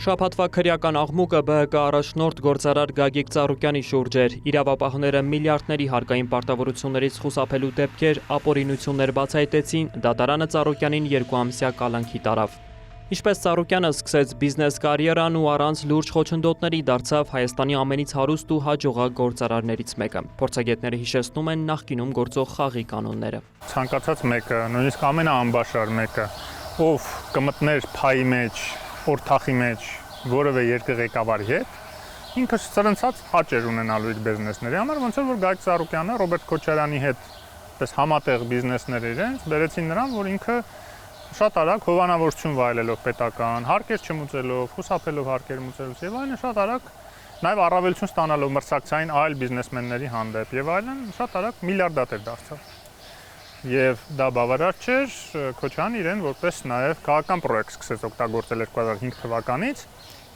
Շաբաթվա քրեական աղմուկը ԲՀԿ առաջնորդ գործարար Գագիկ Ծառուկյանի շուրջ էր։ Իրավապահները միլիարդների հարկային պարտավորություններից խուսափելու դեպքեր, ապօրինություններ բացահայտեցին, դատարանը Ծառուկյանին 2-ամսյա կալանքի տարավ։ Ինչպես Ծառուկյանը սկսեց բիզնես կարիերան ու առանց լուրջ խոչընդոտների դարձավ Հայաստանի ամենից հարուստ ու հաջողակ գործարարներից մեկը։ Փորձագետները հիշեցնում են նախկինում գործող խաղի կանոնները։ Ցանկացած մեկը, նույնիսկ ամենաանբաշար մեկը, ով կմտներ փայի մեջ, օրթախի մեջ որևէ երկրի ղեկավարի հետ, ինքը սրընցած աճեր ունենալու իր բիզնեսների համար, ոնց որ Գագիկ Ծառուկյանը Ռոբերտ Քոչարյանի հետ պես համատեղ բիզնեսներ իրենց բերեցին նրան, որ ինքը շատ արագ հովանավորություն վայելելով պետական, հարկեր չմուծելով, խուսափելով հարկեր մուծելուց եւ այլն, շատ արագ նաեւ առավելություն ստանալով մրցակցային այլ բիզնեսմենների հանդեպ եւ այլն, շատ արագ միլիարդատեր դարձավ։ Եվ դա բավարար չէր, Քոչարյանն իրեն որպես նաև քաղաքական պրոյեկտ սկսեց օգտագործել 2005 թվականից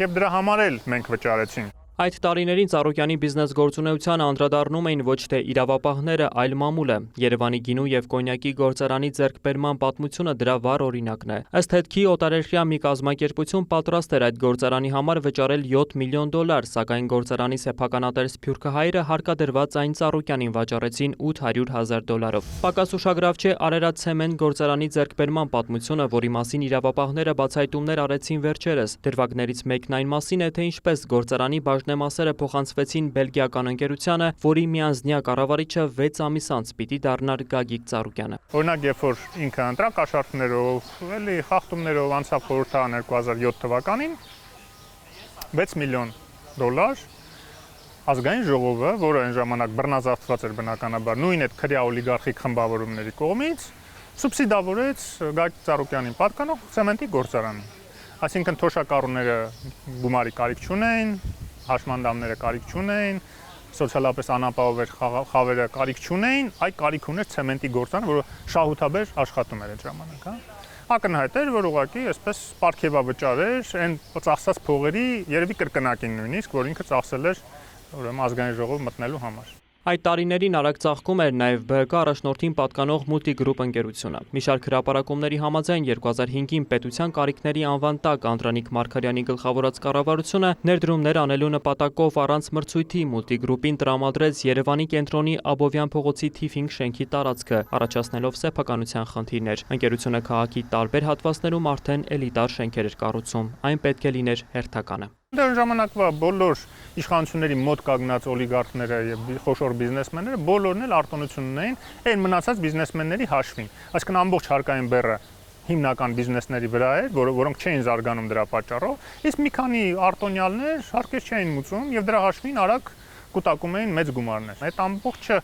եւ դրա համար էլ մենք վճարեցինք։ Այդ տարիներին Ծառուկյանի բիզնես գործունեությանը անդրադառնում էին ոչ թե իրավապահները, այլ մամուլը։ Երևանի գինու եւ կոնյակի գործարանի ձեռքբերման պատմությունը դրա վառ օրինակն է։ Ըստ հետքի օտարերկրյա մի կազմակերպություն պատրաստ էր այդ գործարանի համար վճարել $7 միլիոն, սակայն գործարանի սեփականատեր Սփյուռքը հայերը հարկադրված այն Ծառուկյանին վաճառեցին $800,000-ով։ Պակաս ուշագրավ չէ Արարատ-Ցեմենտ գործարանի ձեռքբերման պատմությունը, որի մասին իրավապահները բացահայտումներ արեցին վերջերս։ Դրվագներից մեկն այն մասին է, թե ինչպես գործարանի բաժնեմասերը փոխանցվեցին բելգիական ընկերությանը, որի միանձնյա կառավարիչը 6 ամիս անց պիտի դառնար Գագիկ Ծառուկյանը։ Օրինակ, երբ որ ինքը ընտրակաշառքներով, էլի խախտումներով անցավ խորհրդարան 2007 թվականին, $6 միլիոն ազգային ժողովը, որը այն ժամանակ բռնազավթված էր բնականաբար նույն այդ քրյա օլիգարխիկ խմբավորումների կողմից, սուբսիդավորեց Գագիկ Ծառուկյանին պատկանող ցեմենտի գործարանին։ Այսինքն թոշակառուները գումարի կարիք չունեին, հաշմանդամները կարիք չունեին, սոցիալապես անապահով խավերը կարիք չունեին, այ կարիք ուներ ցեմենտի գործարան, որը շահութաբեր աշխատում էր այդ ժամանակ, հա։ Ակնհայտ էր, որ ուղղակի այսպես պարգևավճար էր այն ծախսած փողերի երևի կրկնակին նույնիսկ, որ ինքը ծախսել էր ուրեմն ազգային ժողով մտնելու համար։ Այդ տարիներին արագ ծաղկում էր նաև ԲՀԿ առաջնորդին պատկանող Multigroup ընկերությունը։ Մի շարք հրապարակումների համաձայն 2005-ին պետության կարիքների անվան տակ Անդրանիկ Մարգարյանի գլխավորած կառավարությունը ներդրումներ անելու նպատակով առանց մրցույթի Multigroup-ին տրամադրեց Երևանի կենտրոնի Աբովյան փողոցի T5 շենքի տարածքը, առաջացնելով սեփականության խնդիրներ։ Ընկերությունը քաղաքի տարբեր հատվածներում արդեն էլիտար շենքեր էր կառուցում։ Այն պետք է լիներ հերթականը։ Դեռ ժամանակվա բոլոր իշխանությունների մոտ կանգնած օլիգարխները եւ խոշոր բիզնեսմենները բոլորն էլ արտոնություն ունեին այն մնացած բիզնեսմենների հաշվին։ Այսինքն ամբողջ հարկային բեռը հիմնական բիզնեսների վրա էր, որոնք չէին զարգանում դրա պատճառով, իսկ մի քանի արտոնյալներ հարկեր չէին մուծում եւ դրա հաշվին արագ կուտակում էին մեծ գումարներ։ Այդ ամբողջը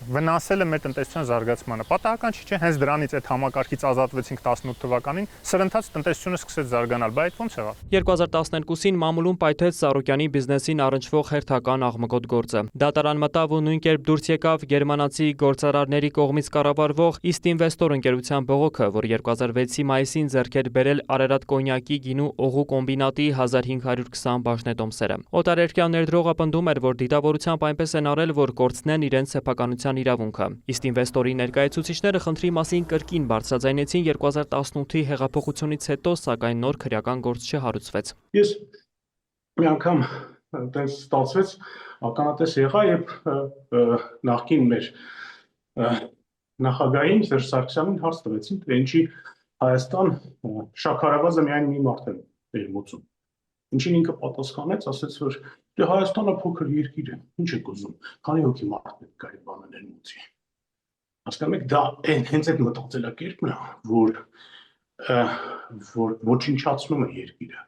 վնասել է մեր տնտեսության զարգացմանը։ Պատահական չի, չէ՞, հենց դրանից այդ համակարգից ազատվեցինք 18 թվականին, սրընթաց տնտեսությունը սկսեց զարգանալ, բայց այդ ո՞նց եղավ։ 2012-ին մամուլում պայթեց Ծառուկյանի բիզնեսին առնչվող հերթական աղմկոտ գործը։ Դատարան մտավ ու նույն կերպ դուրս եկավ գերմանացի գործարարների կողմից կառավարվող East Investor ընկերության բողոքը, որ 2006-ի մայիսին ձեռք էր բերել Արարատ կոնյակի գինու օղու կոմբինատի 1520 բաժնետոմսերը։ Օտարերկրյա ներդրողը պնդում էր, որ դիտավորությամբ այնպես են արել, որ կորցնեն իրենց սեփականության իրավունքը։ East Investor-ի ներկայացուցիչները խնդրի մասին կրկին բարձրաձայնեցին 2018-ի հեղափոխությունից հետո, սակայն նոր քրեական գործ չհարուցվեց։ Ես մի անգամ այդպես ստացվեց ականատես եղա, երբ նախկին մեր նախագահին Սերժ Սարգսյանին հարց տվեցին, թե ինչի Հայաստան շաքարավազը միայն մի մարդ է մուծում։ Ինչին ինքը պատասխանեց, ասաց, որ դե Հայաստանը փոքր երկիր է, ինչ եք ուզում, քանի հոգի մարդ պետք է այդ բաներն մուծի։ Հասկանում եք, դա հենց այդ մտածելակերպն է, որ ոչնչացնում է երկիրը,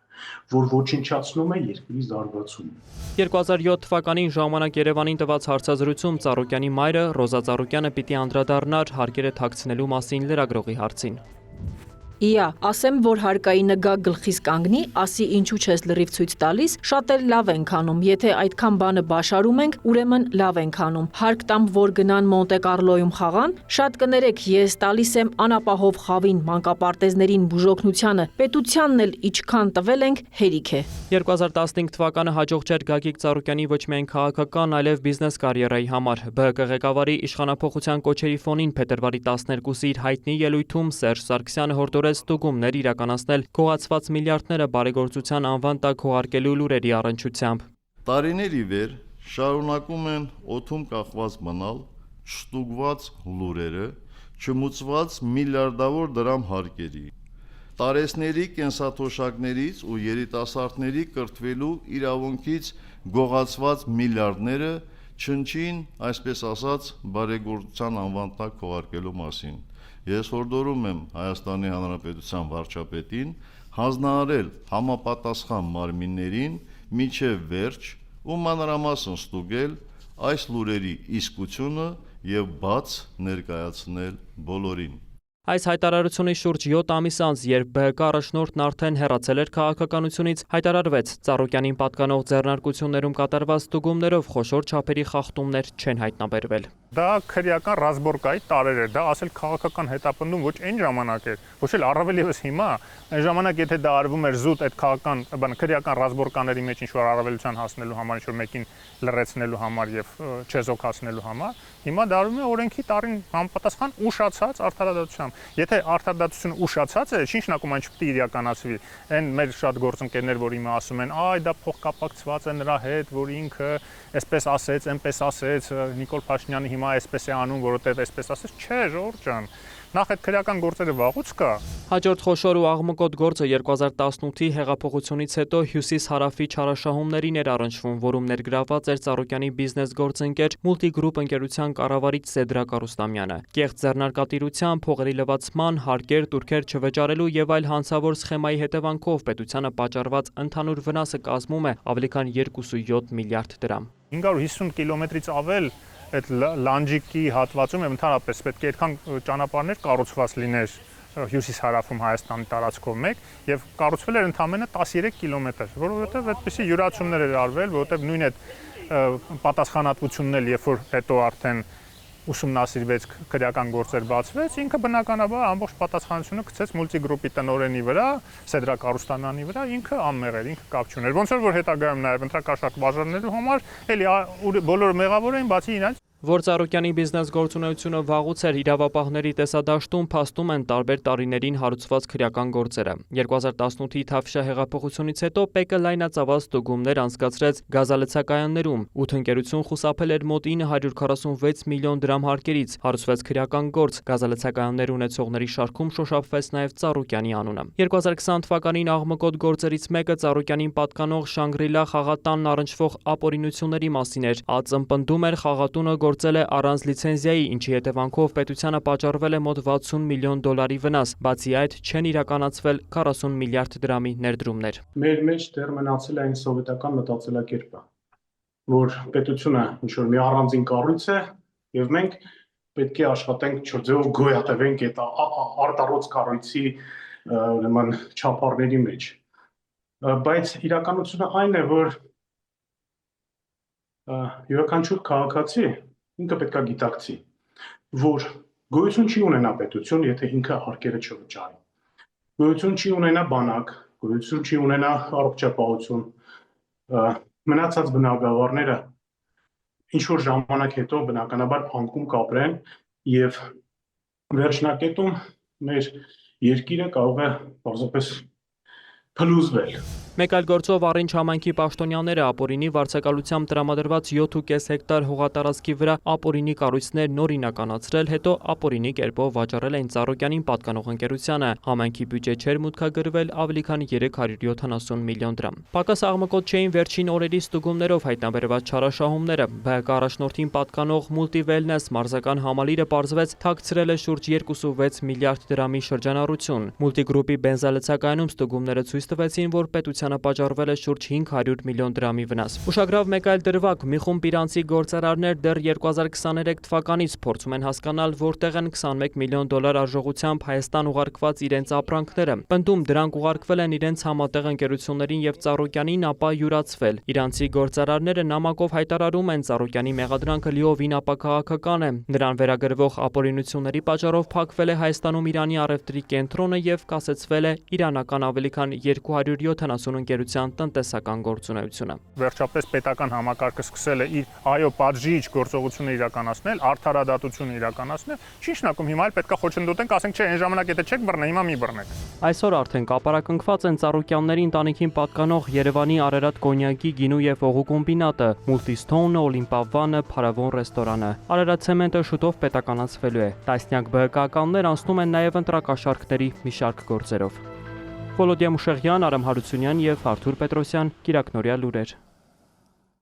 որ ոչնչացնում է երկրի զարգացումը։ 2007 թվականին Ժամանակ Երևանին տված հարցազրույցում Ծառուկյանի մայրը Ռոզա Ծառուկյանը պիտի անդրադառնար հարկերը թաքցնելու մասին լրագրողի հարցին։ Իա, ասեմ, որ հարկայի նգա գլխիս կանգնի, ասի ինչու չես լրիվ ցույց տալիս, շատ էլ լավ ենք անում, եթե այդքան բանը բաշարում ենք, ուրեմն լավ ենք անում, հարկ տամ, որ գնան Մոնտե Կարլոյում խաղան, շատ կներեք, ես տալիս եմ անապահով խավին, մանկապարտեզներին, բուժօգնությանը, պետությանն էլ իչքան տվել ենք, հերիք է։ 2015 թվականը հաջող չէր Գագիկ Ծառուկյանի ոչ միայն քաղաքական, այլև բիզնես կարիերայի համար։ ԲՀԿ ղեկավարի իշխանափոխության կոչերի ֆոնին փետրվարի 12-ի իր հայտնի ելույթում Սերժ Սարգսյանը հորդորեց ստուգումներ իրականացնել գողացված միլիարդները բարեգործության անվան տակ հողարկելու լուրերի առնչությամբ։ Տարիներ ի վեր շարունակում են օդում կախված մնալ չստուգված լուրերը, չմուծված միլիարդավոր դրամ հարկերի, տարեցների կենսաթոշակներից ու երիտասարդների կրթվելու իրավունքից գողացված միլիարդները չնչին, այսպես ասած, բարեգործության անվան տակ հողարկելու մասին։ Ես հորդորում եմ Հայաստանի Հանրապետության վարչապետին հանձնարարել համապատասխան մարմիններին մինչև վերջ ու մանրամասն ստուգել այս լուրերի իսկությունը եւ բաց ներկայացնել բոլորին։ Այս հայտարարությունից շուրջ 7 ամիս անց, երբ ԲՀԿ առաջնորդն արդեն հեռացել էր քաղաքականությունից, հայտարարվեց Ծառուկյանին պատկանող ձեռնարկություններում կատարված ստուգումներով խոշոր չափերի խախտումներ չեն հայտնաբերվել։ Դա քրեական ռազմորկայի տարեր էր, դա ասել քաղաքական հետապնդում ոչ այն ժամանակ էր, ոչ էլ առավել եւս հիմա, այն ժամանակ եթե դա արվում էր զուտ այդ քաղաքական, քրեական ռազմորկաների մեջ ինչ-որ առավելության հասնելու համար, ինչ-որ մեկին լրացնելու համար եւ չեզոքացնելու համար, հիմա դա արվում է օրենքի տարին համապատասխան ուշացած արդարադատությամբ։ Եթե արդարադատությունը ուշացած է, ինչ նշանակում այն չպետք է իրականացվի։ Այն մեր շատ գործընկերներ, որ հիմա ասում են, այ դա փոխկապակցված է նրա հետ, որ ինքը այսպես ասեց, այնպես ասեց, Նիկոլ Փաշինյանը հիմա այսպես է անում, որովհետև այսպես ասեց, չէ, ժողովուրդ ջան, նախ այդ քրեական գործերը վաղուց կա։ Հաջորդ խոշոր ու աղմկոտ գործը 2018-ի հեղափոխությունից հետո հյուսիս-հարավի չարաշահումներին էր առնչվում, որում ներգրավված էր Ծառուկյանի բիզնես գործընկեր Multigroup ընկերության կառավարիչ Սեդրակ Արուստամյանը։ Կեղծ ձեռնարկատիրության, փողերի լվացման, հարկեր, տուրքեր չվճարելու եւ այլ հանցավոր սխեմայի հետևանքով պետությանը պատճառված ընդհանուր վնասը կազմում է ավելի քան 2.7 միլիարդ դրամ։ 550 կիլոմետրից ավել այդ լանջիկի հատվածում եւ ընդհանրապես պետք է այդքան ճանապարհներ կառուցված լիներ հյուսիս-հարավում Հայաստանի տարածքով մեկ եւ կառուցվել էր ընդամենը 13 կիլոմետր, որովհետեւ այդպիսի յուրացումներ էր արվել, որովհետեւ նույն այդ պատասխանատվությունն էլ երբ որ հետո արդեն ուսումնասիրվեց, քրեական գործեր բացվեց, ինքը բնականաբար ամբողջ պատասխանատվությունը գցեց Multigroup-ի տնօրենի վրա, Սեդրակ Արուստամյանի վրա, ինքը անմեղ էր, ինքը կապ չուներ։ Ոնց որ հետագայում նաև ընտրակաշառք բաժանելու համար էլի բոլորը մեղավոր էին, բացի իրենց։ Որ Ծառուկյանի բիզնես գործունեությունը վաղուց էր իրավապահների տեսադաշտում, փաստում են տարբեր տարիներին հարուցված քրեական գործերը։ 2018-ի Թավշյա հեղափոխությունից հետո ՊԵԿ-ը լայնածավալ ստուգումներ անցկացրեց գազալցակայաններում, 8 ընկերություն խուսափել էր մոտ 946 միլիոն դրամ հարկերից, հարուցվեց քրեական գործ, գազալցակայաններ ունեցողների շարքում շոշափվեց նաև Ծառուկյանի անունը։ 2020 թվականին աղմկոտ գործերից մեկը Ծառուկյանին պատկանող Շանգրիլա խաղատանն առնչվող ապօրինությունների մասին էր։ ԱԾՄՊ-ում էր խաղատունը գործել է առանց լիցենզիայի, ինչի հետևանքով պետությանը պատճառվել է մոտ 60 միլիոն դոլարի վնաս, բացի այդ չեն իրականացվել 40 միլիարդ դրամի ներդրումներ։ Մեր մեջ դեռ մնացել է այն սովետական մտածելակերպը, որ պետությունը ինչ-որ մի առանձին կառույց է եւ մենք պետք է աշխատենք չորձեով գոյատևենք այդ արտառոց կառույցի ուրեմն չափարների մեջ։ Բայց իրականությունը այն է, որ յուրաքանչյուր քաղաքացի ինքը պետք է գիտակցի, որ գոյություն չի ունենա պետություն, եթե ինքը հարկերը չվճարի։ Գոյություն չի ունենա բանակ, գոյություն չի ունենա առողջապահություն, մնացած բնակավարները ինչ որ ժամանակ հետո բնականաբար անկում կապրեն եւ վերջնակետում մեր երկիրը կարող է պարզապես փլուզվել։ Մեկ այլ գործով Առինչ համայնքի պաշտոնյաները ապօրինի վարձակալությամբ տրամադրված 7.5 հեկտար հողատարածքի վրա ապօրինի կառույցներ նոր իրականացրել, հետո ապօրինի կերպով վաճառել էին Ծառուկյանին պատկանող ընկերությանը։ Համայնքի բյուջե չէր մուտքագրվել ավելի քան 370 միլիոն դրամ։ Պակաս աղմկոտ չէին վերջին օրերի ստուգումներով հայտնաբերված չարաշահումները։ ԲՀԿ առաջնորդին պատկանող Multi-Wellness մարզական համալիրը պարզվեց թաքցրել է շուրջ 2.6 միլիարդ դրամի շրջանառություն։ Multigroup-ի բենզալցակայանում ստուգումները ցույց ցույց տվեցին, որ պետությանը պատճառվել է շուրջ 500 միլիոն դրամի վնաս։ Ուշագրավ մեկ այլ դրվագ՝ մի խումբ իրանցի գործարարներ դեռ 2023 թվականից փորձում են հասկանալ, որտեղ են 21 միլիոն դոլար արժողությամբ Հայաստան ուղարկված իրենց ապրանքները։ Պնդում դրանք ուղարկվել են իրենց համատեղ ընկերություններին եւ Ծառուկյանին, ապա յուրացվել։ Իրանցի գործարարները նամակով հայտարարում են, Ծառուկյանի մեղադրանքը լիովին ապաքաղաքական է։ Նրան վերագրվող ապօրինությունների պատճառով փակվել է Հայաստանում Իրանի առևտրի կենտրոնը եւ կասեցվել է իրանական ավելի քան 270 ընկերության տնտեսական գործունեությունը։ Վերջապես պետական համակարգը սկսել է իր պատժիչ գործողությունը իրականացնել, արդարադատությունը իրականացնել։ Չի շնակում հիմա էլ պետքա խոչընդոտենք, ասենք չէ, այն ժամանակ եթե չեք բռնել, հիմա մի բռնեք։ Այսօր արդեն կապարակնքված են Ծառուկյանների ընտանիքին պատկանող Երևանի Արարատ կոնյակի, գինու եւ օղու կոմբինատը, Multistone, Olympia-One, Փարավոն ռեստորանը։ Արարատ ցեմենտը շուտով պետականացվելու է։ Տասնյակ ԲՀԿ-ականներ անցնում են նաեւ ընտրակաշառքների մի շարք գործերով։ Վոլոդիա Մուշեղյան, Արամ Հարությունյան եւ Արթուր Պետրոսյան, Կիրակնորյա լուրեր։